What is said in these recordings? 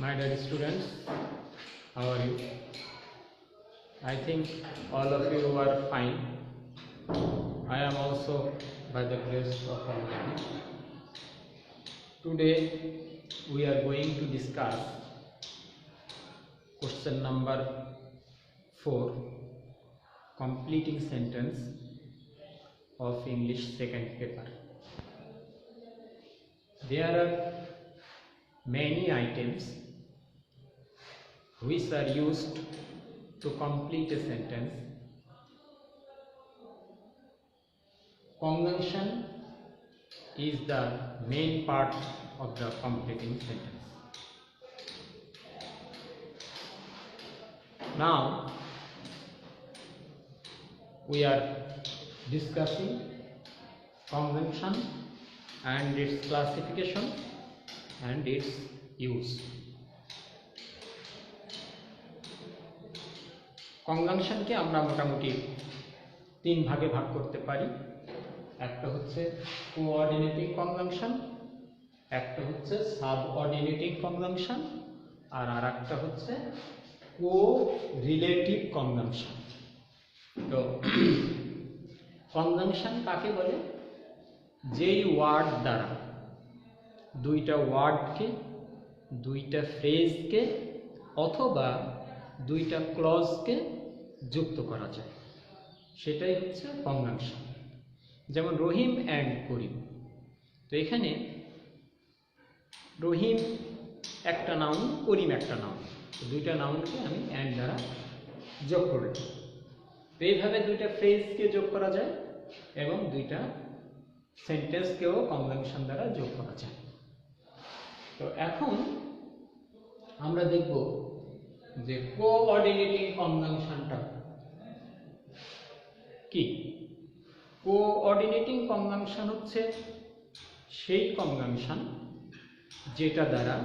My dear students, how are you? I think all of you are fine. I am also by the grace of Almighty. Today we are going to discuss question number 4, completing sentence of English second paper. There are many items which are used to complete a sentence. Conjunction is the main part of the completing sentence. Now we are discussing conjunction and its classification and its use. Conjunction কে আমরা মোটামুটি তিন ভাগে ভাগ করতে পারি। একটা হচ্ছে কোঅর্ডিনেটিং কনজাংশন, একটা হচ্ছে সাবঅর্ডিনেটিং কনজাংশন, আর আরেকটা হচ্ছে কোরিলেটিভ কনজাংশন। তো কনজাংশন কাকে বলে? যেই ওয়ার্ড দ্বারা দুইটা ওয়ার্ডকে, দুইটা ফ্রেজকে অথবা দুইটা ক্লজকে যুক্ত করা যায়, সেটাই হচ্ছে কনজাংশন। যেমন রহিম অ্যান্ড করিম। তো এখানে রহিম একটা নাউন, করিম একটা নাউন, দুইটা নাউনকে আমি অ্যান্ড দ্বারা যোগ করে দিই। তো এইভাবে দুইটা ফ্রেজকে যোগ করা যায় এবং দুইটা সেন্টেন্সকেও কনজাংশন দ্বারা যোগ করা যায়। তো এখন আমরা দেখব যে কোঅর্ডিনেটিং কনজাংশনটা কি। কোঅর্ডিনেটিং কনজাংশন হচ্ছে সেই কনজাংশন যেটা দ্বারা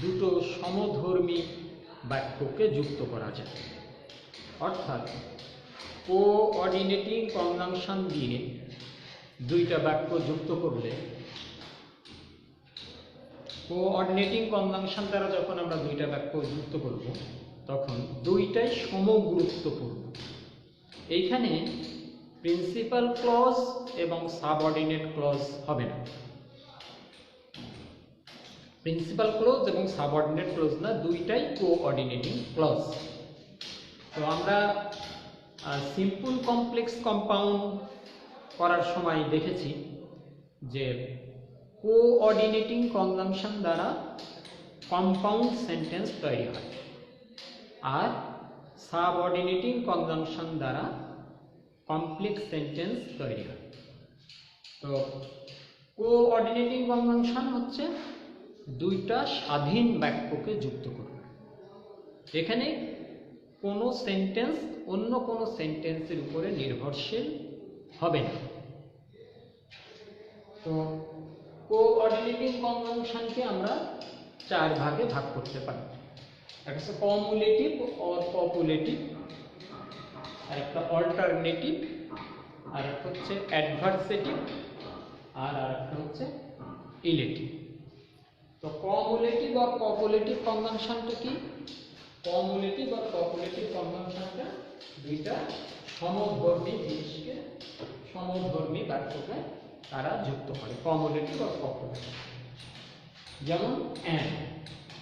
দুটো সমধর্মী বাক্যকে যুক্ত করা যায়। অর্থাৎ কোঅর্ডিনেটিং কনজাংশন দিয়ে দুইটা বাক্য যুক্ত করলে, কোঅর্ডিনেটিং কনজাংশন দ্বারা যখন আমরা দুইটা বাক্য যুক্ত করব তখন দুইটাই সমগুরুত্বপূর্ণ। এইখানে প্রিন্সিপাল ক্লজ এবং সাবঅর্ডিনেট ক্লজ হবে না। প্রিন্সিপাল ক্লজ এবং সাবঅর্ডিনেট ক্লজ না, দুইটাই কোঅর্ডিনেটিং ক্লজ। তো আমরা সিম্পল কমপ্লেক্স কম্পাউন্ড করার সময় দেখেছি যে কোঅর্ডিনেটিং কনজাংশন দ্বারা কম্পাউন্ড সেন্টেন্স তৈরি হয় আর সাবঅর্ডিনেটিং কনজাংশন দ্বারা কমপ্লেক্স সেন্টেন্স তৈরি হয়। তো কোঅর্ডিনেটিং কনজাংশন হচ্ছে দুইটা স্বাধীন বাক্যকে যুক্ত করবে। এখানে কোনো সেন্টেন্স অন্য কোনো সেন্টেন্সের উপরে নির্ভরশীল হবে না। তো কোঅর্ডিনেটিং কনজাংশনকে আমরা চার ভাগে ভাগ করতে পারি। একটা হচ্ছে কমুলেটিভ অর কপুলেটিভ, আর একটা অল্টারনেটিভ, আর একটা হচ্ছে অ্যাডভার্সেটিভ, আর একটা হচ্ছে ইলেটিভ। তো কমুলেটিভ অর কপুলেটিভ কনজাংশনটা কি? কমুলেটিভ অর কপুলেটিভ কনজাংশনটা দুইটা সমধর্মী জিনিসকে, সমধর্মী বাক্যকে তারা যুক্ত করে, কমুলেটিভ অর কপুলেটিভ। যেমন অ্যান্ড,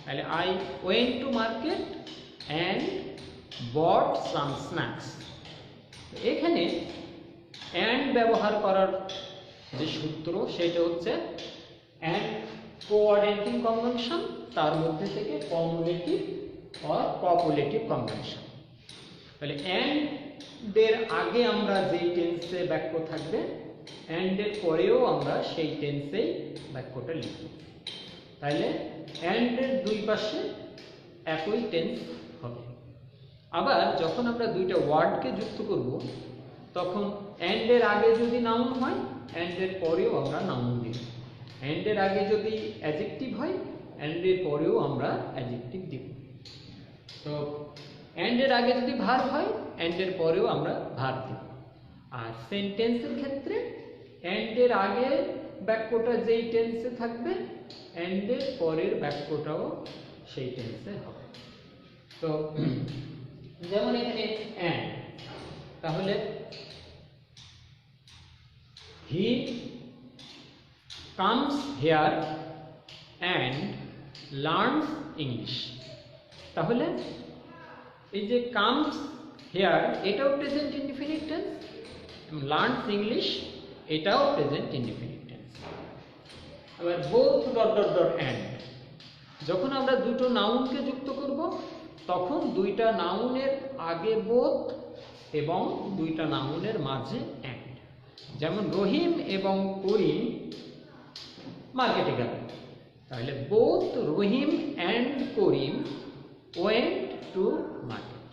তাহলে I went to market and bought some snacks. এখানে অ্যান্ড ব্যবহার করার যে সূত্র সেটা হচ্ছে অ্যান্ড কোঅর্ডিনেটিং কনজাংশন, তার মধ্যে থেকে কমুলেটিভ অর কপুলেটিভ কনজাংশন। তাহলে অ্যান্ডের আগে আমরা যেই টেন্সে বাক্য থাকবে, অ্যান্ডের পরেও আমরা সেই টেন্সেই বাক্যটা লিখব। তাইলে অ্যান্ডের দুই পাশে একই টেন্স হবে। আবার যখন আমরা দুইটা ওয়ার্ডকে যুক্ত করব তখন অ্যান্ডের আগে যদি নাউন হয়, অ্যান্ডের পরেও আমরা নাউন দিব। অ্যান্ডের আগে যদি অ্যাডজেক্টিভ হয়, অ্যান্ডের পরেও আমরা অ্যাডজেক্টিভ দিব। তো অ্যান্ডের আগে যদি ভার্ব হয়, অ্যান্ডের পরেও আমরা ভার্ব দিব। আর সেন্টেন্সের ক্ষেত্রে অ্যান্ডের আগে বাক্যটা যেই টেন্সে থাকবে অ্যান্ড এর পরের বাক্যটাও সেই টেন্সে হবে। তো যেমন এখানে অ্যান্ড, তাহলে he comes hair and learns English. তাহলে এই যে কামস হেয়ার এটাও present indefinite tense, learns English এটাও প্রেজেন্ট ইনডিফিনিট টেন্স। আবার both dot dot dot and, যখন আমরা দুটো নাউনকে যুক্ত করব তখন দুইটা নাউনের আগে বোথ এবং দুইটা নাউনের মাঝে অ্যান্ড। যেমন রহিম এবং করিম মার্কেটে গেল, তাহলে both Rahim and Karim went to market.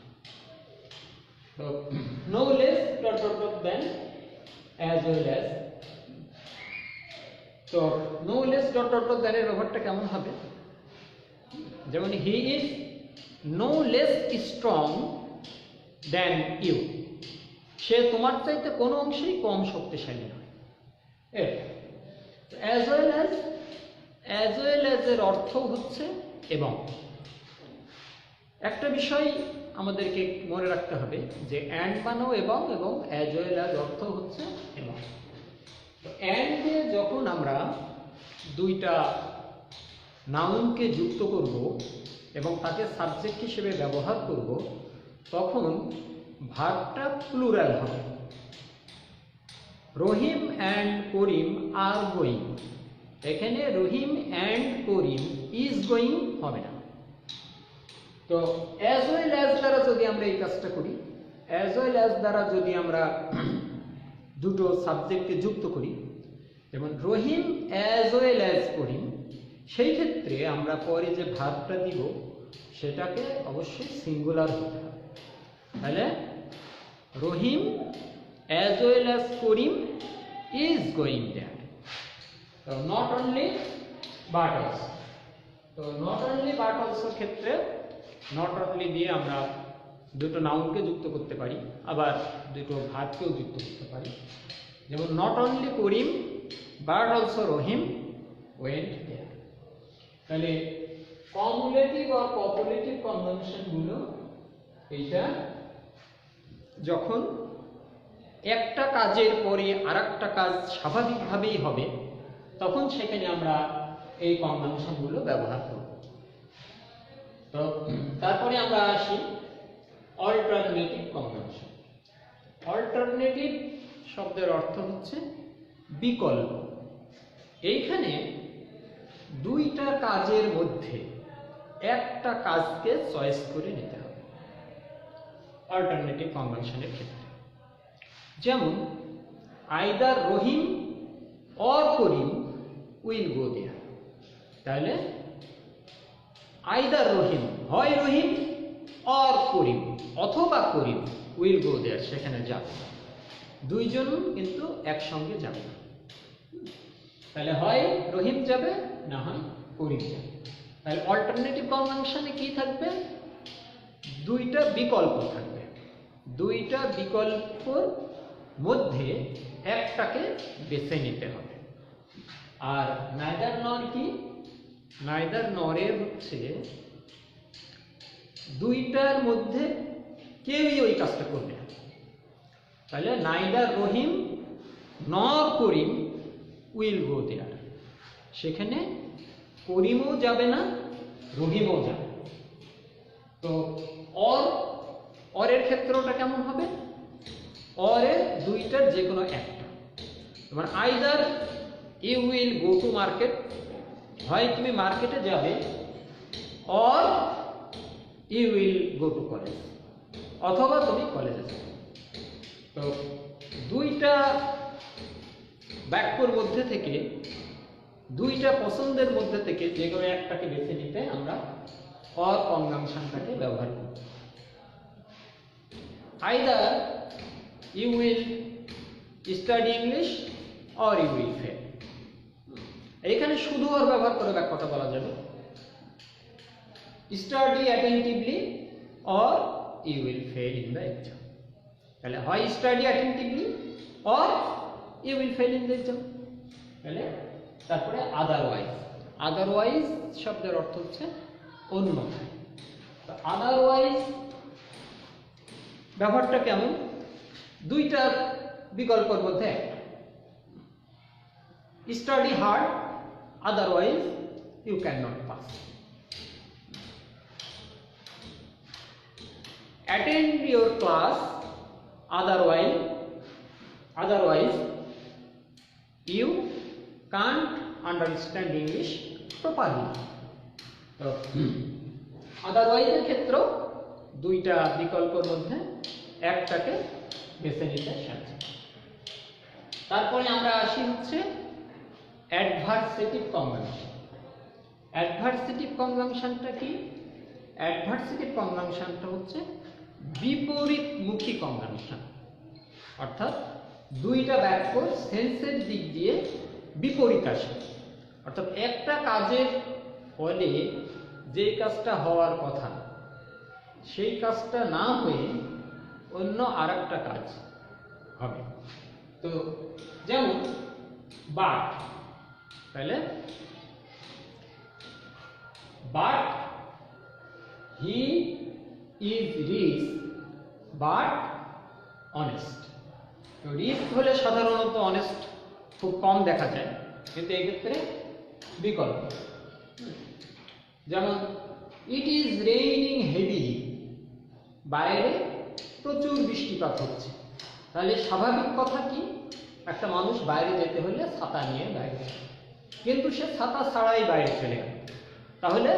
তো no less dot dot dot than as well as. তো no less dot dot dot than এর ব্যবহারটা কেমন হবে? যেমন he is no less strong than you, সে তোমার চাইতে কোনো অংশেই কম শক্তিশালী নয়। অ্যাজ ওয়েল অ্যাজ এর অর্থ হচ্ছে এবং। একটা বিষয় আমাদেরকে মনে রাখতে হবে যে অ্যান্ড মানেও এবং, এবং অ্যাজ ওয়েল অ্যাজ অর্থ হচ্ছে এবং। অ্যান্ডে যখন আমরা দুইটা নাউনকে যুক্ত করব এবং তাকে সাবজেক্ট হিসেবে ব্যবহার করব তখন ভার্বটা প্লুরাল হবে। রহিম অ্যান্ড করিম আর গোয়িং, এখানে রহিম অ্যান্ড করিম ইজ গোয়িং হবে না। তো অ্যাজ ওয়েল অ্যাজ দ্বারা যদি আমরা এই কাজটা করি, অ্যাজ ওয়েল অ্যাজ দ্বারা যদি আমরা দুটো সাবজেক্টকে যুক্ত করি, যেমন রহিম অ্যাজ ওয়েল অ্যাজ করিম, সেই ক্ষেত্রে আমরা পরে যে ভার্বটা দিব সেটাকে অবশ্যই সিঙ্গুলার হতে হবে। তাহলে Rahim as well as Karim is going there. তো নট অনলি বাট অলসো, তো নট অনলি বাট অলসো ক্ষেত্রে নট অনলি দিয়ে আমরা দুটো নাউনকে যুক্ত করতে পারি, আবার দুটো ভার্বকেও যুক্ত করতে পারি। যেমন not only Karim but also Rahim went there. তাহলে কমুলেটিভ আর কপুলেটিভ কনজাংশন গুলো এইটা যখন একটা কাজের পরে আরেকটা কাজ স্বাভাবিকভাবেই হবে তখন সেখানে আমরা এই কনজাংশন গুলো ব্যবহার করব। তো তারপরে আমরা আসি অল্টারনেটিভ কনজাংশন। অল্টারনেটিভ শব্দের অর্থ হচ্ছে বিকল্প। এইখানে দুইটা কাজের মধ্যে একটা কাজকে চয়েস করে নিতে হবে অল্টারনেটিভ কনজাংশনের ক্ষেত্রে। যেমন either Rahim or Karim will go there. তাহলে আইদার রহিম, হয় রহিম অর করিম, অথবা করিম উইল গো দেয়ার, সেখানে যাবে। দুইজন কিন্তু একসঙ্গে যাবে না। তাহলে হয় রহিম যাবে, না হয় করিম যাবে। তাহলে অল্টারনেটিভ কনজাংশনে কি থাকবে? দুইটা বিকল্প থাকবে। দুইটা বিকল্পর মধ্যে একটাকে বেছে নিতে হবে। আর নাইদার নর কি? নাইদার নরের হচ্ছে দুইটার মধ্যে কেউই ওই কাজটা করবে না। তাহলে নাইদার রহিম নর করিম উইল গো দেয়ার, সেখানে করিমও যাবে না, রহিমও যাবে। তো অরের ক্ষেত্রটা কেমন হবে? অরের দুইটার যে কোনো একটা। তোমার either you will go to market, হয় তুমি মার্কেটে যাবে, or you will go to college, অথবা তুমি কলেজে যাবে। তো দুইটা বাক্যর মধ্যে থেকে, দুইটা পছন্দের মধ্যে থেকে যে কোনো একটাকে বেছে নিতে আমরা অর কনজাংশনটাকে ব্যবহার করব। Either you will study English or you will fail. এখানে শুধু অর ব্যবহার করে বাক্যটা বলা যাবে, study attentively or you will fail in the exam. তাহলে হয় study attentively or you will fail in the exam. তাহলে তারপরে আদারওয়াইজ, আদারওয়াইজ শব্দের অর্থ হচ্ছে অন্যথায়। তো আদারওয়াইজ ব্যবহারটা কেমন? দুইটা বিকল্পের মধ্যে একটা, study hard otherwise you can not pass, attend your class otherwise you can't understand English properly. তো otherwise এর ক্ষেত্রে দুইটা বিকল্পের মধ্যে একটাকে বেছে নিতে সাহায্য। তারপরে আমরা আসি হচ্ছে অ্যাডভার্সেটিভ কনজাংশন। অ্যাডভার্সেটিভ কনজাংশনটা কি? অ্যাডভার্সেটিভ কনজাংশনটা হচ্ছে বিপরীতমুখী কনজাংশন, অর্থাৎ দুইটা বাক্য সেন্সের দিক দিয়ে বিপরীত আসে। অর্থাৎ একটা কাজের ফলে যে কাজটা হওয়ার কথা সেই কাজটা না হয়ে অন্য আরেকটা কাজ হবে। তো যেমন বাট, তাহলে but he is rich but honest. তো রিচ হলে সাধারণত অনেস্ট খুব কম দেখা যায়, কিন্তু এক্ষেত্রে বিকল্প। যেমন ইট ইজ রেইনিং হেভিলি, বাইরে প্রচুর বৃষ্টিপাত হচ্ছে। তাহলে স্বাভাবিক কথা কি, একটা মানুষ বাইরে যেতে হলে ছাতা নিয়ে বাইরে, কিন্তু সে ছাতা ছাড়াই বাইরে চলে গেল। তাহলে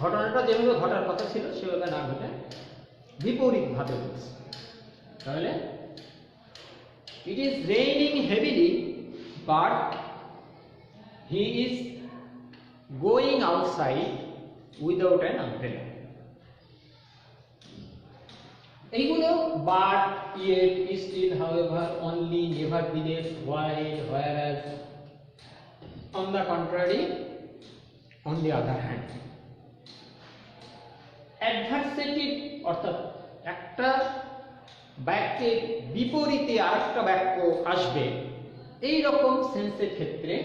ঘটনাটা যেভাবে ঘটার কথা ছিল সেভাবে না ঘটে বিপরীতভাবে হচ্ছে। তাহলে it is raining heavily but he is going outside without an umbrella. এইগুলো but, yet, still, however, only, nevertheless, while, whereas, on the contrary, on the other hand. Adversative অর্থাৎ একটা বাক্যের বিপরীতে আরেকটা বাক্য আসবে, এই রকম সেন্সের ক্ষেত্রে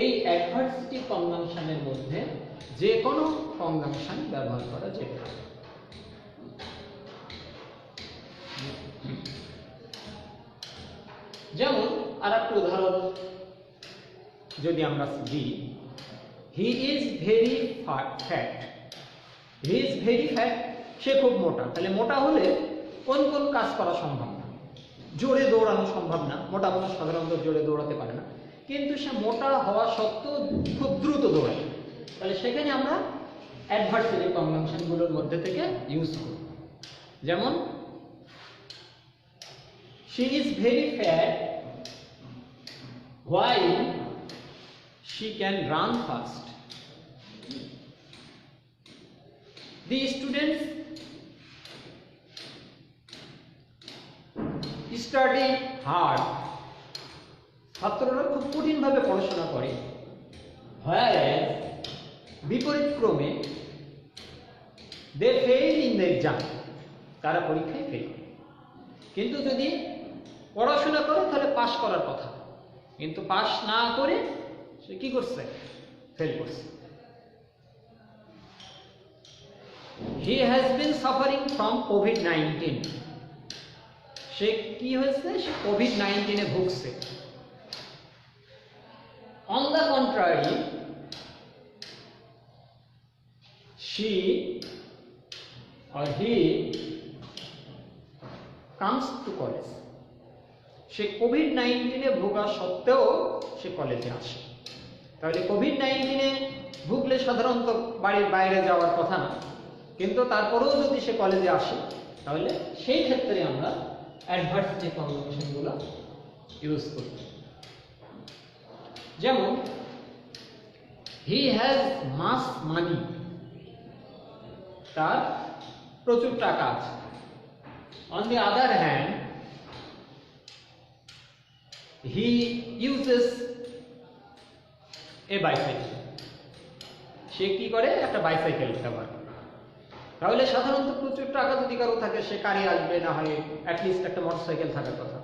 এই অ্যাডভার্সেটিভ কনজাংশনের মধ্যে যে কোনো কনজাংশন ব্যবহার করা যেতে পারে। যেমন আর একটা উদাহরণ যদি আমরা দিই, he is very fat. He is very fat, সে খুব মোটা। তাহলে মোটা হলে কোন কোন কাজ করা সম্ভব না? জোরে দৌড়ানো সম্ভব না, মোটা মানুষ সাধারণত জোরে দৌড়াতে পারে না, কিন্তু সে মোটা হওয়া সত্ত্বেও খুব দ্রুত দৌড়ায়। তাহলে সেখানে আমরা অ্যাডভার্সেটিভ কনজাংশনগুলোর মধ্যে থেকে ইউজ করি। যেমন she is very fat while she can run fast. The students study hard. ছাত্ররা খুব কঠিনভাবে পড়াশোনা করে, whereas বিপরীত ক্রমে they fail in the exam, তারা পরীক্ষায় ফেল করে। কিন্তু যদি পড়াশোনা করে তাহলে পাশ করার কথা, কিন্তু পাশ না করে সে কি করছে? ফেল করছে। He has been suffering from কোভিড-19, সে কি হয়েছে? সে কোভিড-19 ভুগছে। On the contrary she or he comes to college, সে কোভিড-19 ভোগা সত্ত্বেও সে কলেজে আসে। তাহলে কোভিড-19 ভুগলে সাধারণত বাড়ির বাইরে যাওয়ার কথা না, কিন্তু তারপরেও যদি সে কলেজে আসে তাহলে সেই ক্ষেত্রে আমরা অ্যাডভার্সেটিভ কনজাংশনগুলো ইউজ করি। যেমন হি হ্যাজ মাস মানি, তার প্রচুর টাকা আছে। On the other hand, he uses a bicycle, সে কি করে? একটা বাইসাইকেল ব্যবহার করে। তাহলে সাধারণত প্রচুর টাকা যদি কারো থাকে সে কারে আসবে, না হয় অ্যাটলিস্ট একটা মোটরসাইকেল থাকার কথা,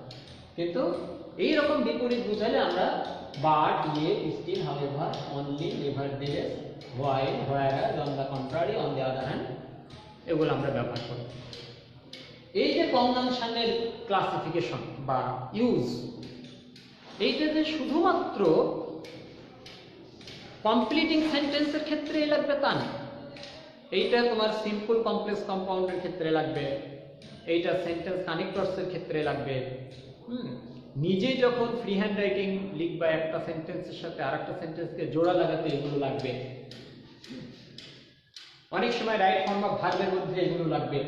কিন্তু এই রকম বিপরীত বোঝালে আমরা but, yet, still, however, only, nevertheless, while, whereas, on the contrary, on the other hand, এগুলো আমরা ব্যবহার করি। এই যে কনজাংশনের ক্লাসিফিকেশন বা ইউজ, এইটা যে শুধুমাত্র কমপ্লিটিং সেন্টেন্সের ক্ষেত্রে লাগবে তা না, এইটা তোমার সিম্পল কমপ্লেক্স কম্পাউন্ডের ক্ষেত্রে লাগবে, এইটা সেন্টেন্স কানেক্টরসের ক্ষেত্রে লাগবে। নিজে যখন ফ্রি হ্যান্ড রাইটিং লিখবা একটা সেন্টেন্সের সাথে আরেকটা সেন্টেন্সকে জোড়া লাগাতে এগুলো লাগবে। অনেক সময় রাইট ফর্ম অফ ভার্বের মধ্যে এগুলো লাগবে।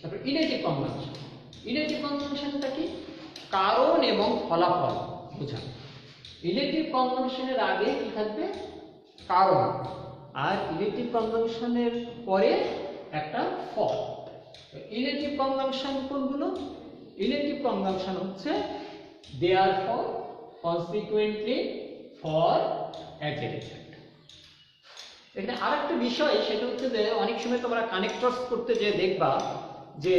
তারপর ইলেটিভ কনজাংশন। ইলেটিভ কনজাংশনটা কি? কারণ এবং ফলাফল বোঝানো। ইলেটিভ কনজাংশনের আগে কি থাকবে? কারণ, আর ইলেটিভ কনজাংশনের পরে একটা ফল। ইলেটিভ কনজাংশন কোনগুলো? ইলেটিভ কনজাংশন হচ্ছে therefore, consequently, for, as a result। এখানে আরেকটা বিষয়, সেটা হচ্ছে যে অনেক সময় তোমরা কানেক্টরস করতে যে দেখবা যে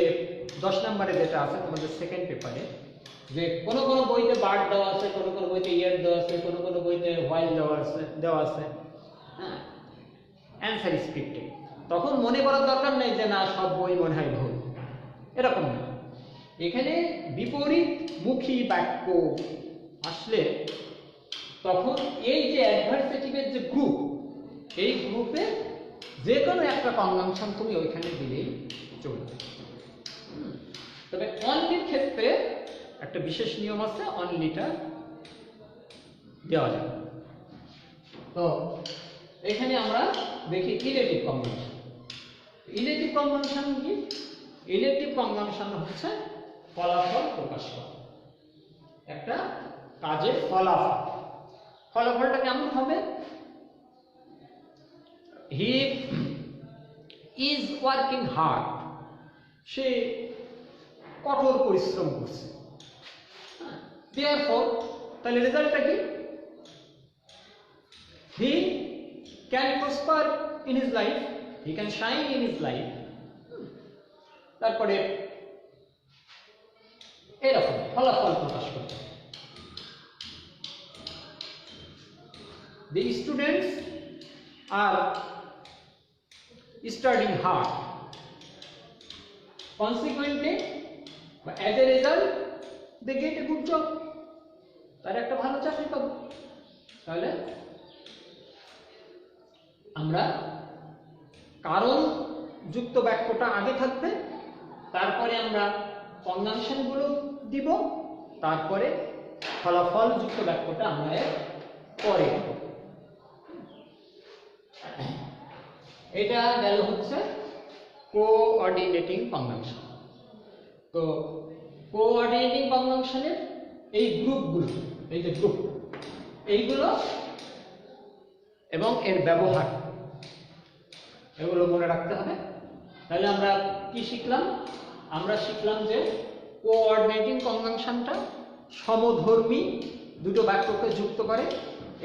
10 নম্বরে যেটা আছে তোমাদের সেকেন্ড পেপারে, যে কোন কোন বইতে বার্ড দেওয়া আছে, কোন কোন বইতে ইয়ার দেওয়া আছে, কোন কোন বইতে হোয়াইল দেওয়া আছে, হ্যাঁ, অ্যান্সার স্ক্রিপ্টে। তখন মনে করার দরকার নেই যে না সব বই মনে হয় ভুল, এরকম না। এখানে বিপরীত মুখী বাক্য আসলে তখন এই যে অ্যাডভার্সেটিভের যে গ্রুপ, এই গ্রুপে যে কোনো একটা কনজাংশন তুমি ওইখানে দিলেই চলবে। তবে অনলির ক্ষেত্রে একটা বিশেষ নিয়ম আছে, অনলিটা দেওয়া যাবে। তো এখানে আমরা দেখি ইলেটিভ কনজাংশন। ইলেটিভ কনজাংশন কি? ইলেটিভ কনজাংশন হচ্ছে ফলাফল প্রকাশ করা, একটা কাজের ফলাফল। ফলাফলটা কেমন হবে? হি ইজ ওয়ার্কিং হার্ড, সে কঠোর পরিশ্রম করছে। দেয়ারফর, তাহলে রেজাল্টটা কি? He can prosper in his life, he can shine in his life. তারপরে এরকম ফলাফল প্রকাশ করতে। The students are studying hard. Consequently, as a result, they get a good job. তার একটা ভালো চাকরি পাবে। তাহলে আমরা কারণ যুক্ত বাক্যটা আগে থাকবে, তারপরে আমরা কনজাংশন গুলো দিব, তারপরে ফলাফল যুক্ত বাক্যটা আমরা পরে দেব। এটা গেল হচ্ছে কোঅর্ডিনেটিং কনজাংশন। তো কোঅর্ডিনেটিং কনজাংশনের এই গ্রুপগুলো, এই যে গ্রুপ, এইগুলো এবং এর ব্যবহার, এগুলো মনে রাখতে হবে। তাহলে আমরা কি শিখলাম? আমরা শিখলাম যে কোঅর্ডিনেটিং কনজাংশনটা সমধর্মী দুটো বাক্যকে যুক্ত করে।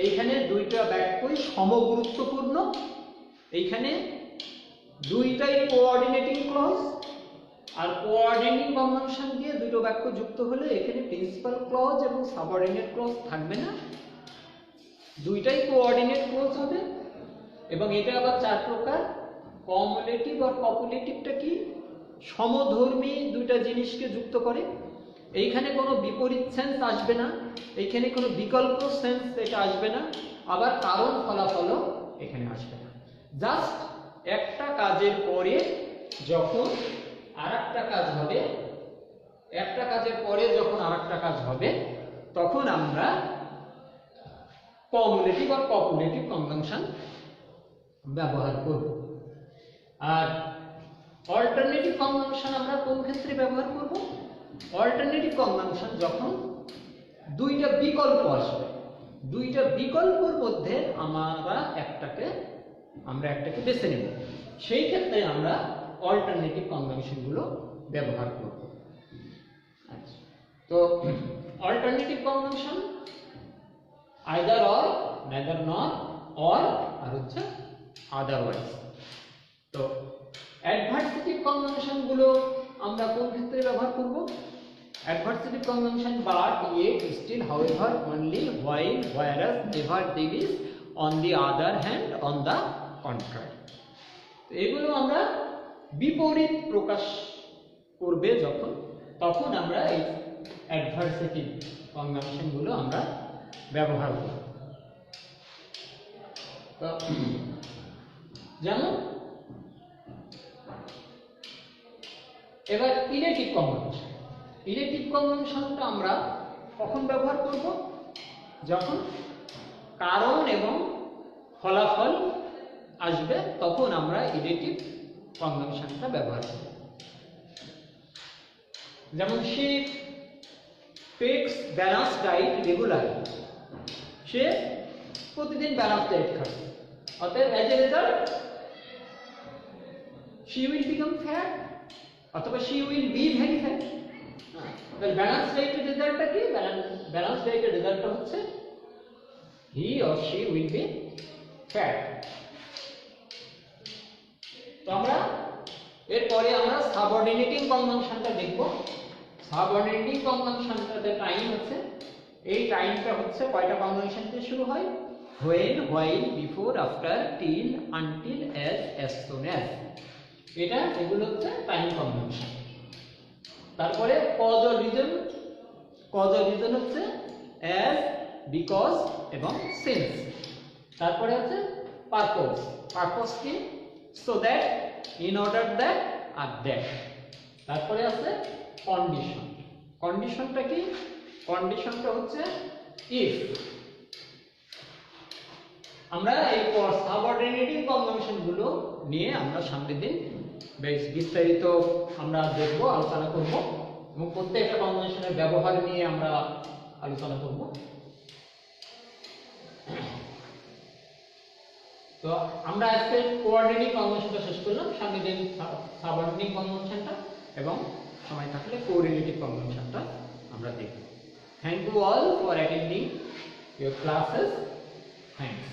এইখানে দুইটা বাক্যই সমগুরুত্বপূর্ণ, এইখানে দুইটাই কোঅর্ডিনেটিং ক্লজ। আর কোঅর্ডিনেটিং কনজাংশন দিয়ে দুটো বাক্য যুক্ত হলে এখানে প্রিন্সিপাল ক্লজ এবং সাবঅর্ডিনেট ক্লজ থাকবে না, দুইটাই কোঅর্ডিনেট ক্লজ হবে। এবং এটা আবার 4 প্রকার। কমুলেটিভ আর কপুলেটিভটা কি? সমধর্মী দুইটা জিনিসকে যুক্ত করে। এইখানে কোনো বিপরীত সেন্স আসবে না, এইখানে কোনো বিকল্প সেন্স এটা আসবে না, আবার কারণ ফলাফলও এখানে আসবে না। জাস্ট একটা কাজের পরে যখন আরেকটা কাজ হবে, একটা কাজের পরে যখন আরেকটা কাজ হবে, তখন আমরা কমুলেটিভ আর কপুলেটিভ কনজাংশন ব্যবহার করব। আর অল্টারনেটিভ কনজাংশন আমরা কোন ক্ষেত্রে ব্যবহার করব? অল্টারনেটিভ কনজাংশন যখন দুইটা বিকল্প আসবে, দুইটা বিকল্পের মধ্যে আমরা একটাকে বেছে নেব, সেই ক্ষেত্রে আমরা অল্টারনেটিভ কনজাংশন গুলো ব্যবহার করব। আচ্ছা, তো alternative conjunction either or, neither not, or, আর হচ্ছে আদারওয়াইজ। তো অ্যাডভার্সেটিভ কনজাংশন গুলো আমরা কোন ক্ষেত্রে ব্যবহার করব? adversative conjunction but yet still however only while whereas never there is on the other hand on the contrary তো এগুলো আমরা বিপরীত প্রকাশ করবে যখন তখন আমরা এই অ্যাডভার্সেটিভ কনজাংশন গুলো আমরা ব্যবহার করব তো যেমন এবার ইলেটিভ কনজাংশনটা আমরা কখন ব্যবহার করব যখন কারণ এবং ফলাফল আসবে তখন আমরা ইলেটিভ কনজাংশনটা ব্যবহার করব যেমন she takes balanced diet regularly সে প্রতিদিন ব্যালেন্স ডায়েট খায় অতএব as a result she will become fat অথবা she will be very fat তাহলে ব্যালেন্স ডায়েটের রেজাল্টটা কি ব্যালেন্স ডায়েটের রেজাল্টটা হচ্ছে he or she will be fat তো আমরা এরপরে আমরা সাবঅর্ডিনেটিং কনজাংশনটা দেখব সাবঅর্ডিনেটিং কনজাংশনটাতে টাইম আছে এই টাইমটা হচ্ছে কয়টা কনজাংশন দিয়ে শুরু হয় when while before after till until as soon as এটা এগুলো হচ্ছে টাইম কনজাংশন তারপরে কজ রিজন হচ্ছে as because এবং since তারপরে আছে পারপস কি so that in order that R that তারপরে আছে কন্ডিশনটা কি কন্ডিশনটা হচ্ছে if আমরা এই সাবঅর্ডিনেটিং কনজাংশন গুলো নিয়ে আমরা সামনের দিন বেশ বিস্তারিত আমরা দেখব আলোচনা করব এবং প্রত্যেকটা কনজাংশনের ব্যবহার নিয়ে আমরা আলোচনা করব তো আমরা আজকে কোঅর্ডিনেটিং কনজাংশনটা শেষ করলাম সামনের দিন সাবঅর্ডিনেটিং কনজাংশনটা এবং সময় থাকলে কোরিলেটিভ কনজাংশনটা আমরা দেখব thank you all for attending your classes thanks